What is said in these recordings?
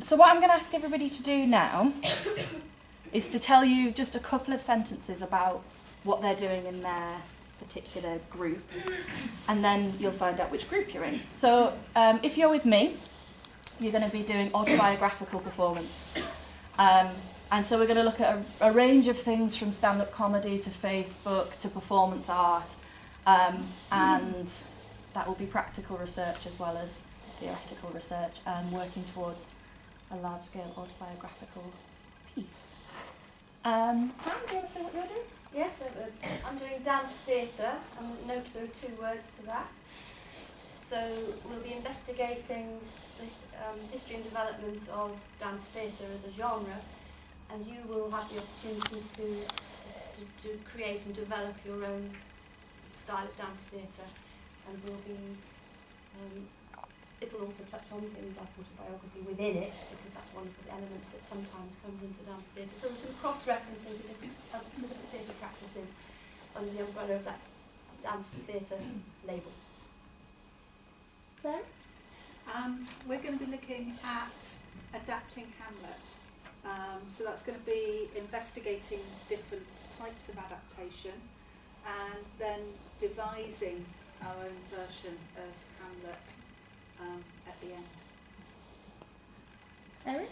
So what I'm going to ask everybody to do now is to tell you just a couple of sentences about what they're doing in their particular group, and then you'll find out which group you're in. So if you're with me, you're going to be doing autobiographical performance. And so we're going to look at a range of things from stand-up comedy to Facebook to performance art, and that will be practical research as well as theoretical research, and working towards a large-scale autobiographical piece. Pam, do you want to say what you're doing? Yes, I'm doing dance theatre, and note there are 2 words to that. So we'll be investigating the history and development of dance theatre as a genre, and you will have the opportunity to create and develop your own style of dance theatre, and we'll be it'll also touch on things like autobiography within it, because that's one of the elements that sometimes comes into dance theatre. So there's some cross-referencing to different theatre practices under the umbrella of that dance theatre label. Sarah? We're going to be looking at adapting Hamlet. So that's going to be investigating different types of adaptation and then devising our own version of Hamlet at the end. Erin?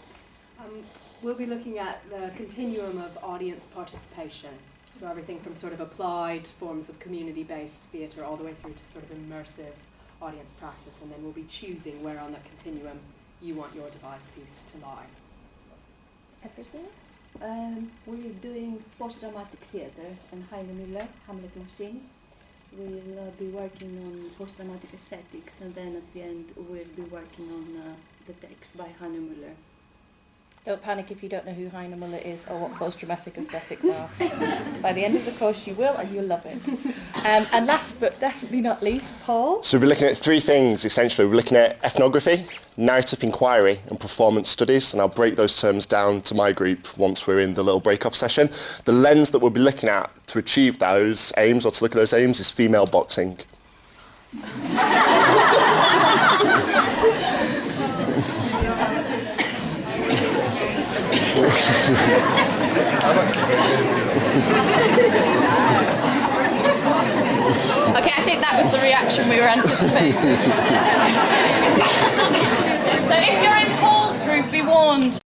We'll be looking at the continuum of audience participation. So everything from sort of applied forms of community-based theatre all the way through to sort of immersive audience practice, and then we'll be choosing where on that continuum you want your device piece to lie. Everything? We're doing post-dramatic theatre and Heine Müller, Hamlet Machine. We'll be working on post-dramatic aesthetics, and then at the end we'll be working on the text by Heine Müller. Don't panic if you don't know who Heine Müller is or what post-dramatic aesthetics are. By the end of the course you will, and you'll love it. And last but definitely not least, Paul. So we're looking at 3 things essentially. We're looking at ethnography, narrative inquiry and performance studies, and I'll break those terms down to my group once we're in the little break-off session. The lens that we'll be looking at to achieve those aims, or to look at those aims, is female boxing. Okay, I think that was the reaction we were anticipating. So if you're in Paul's group, be warned.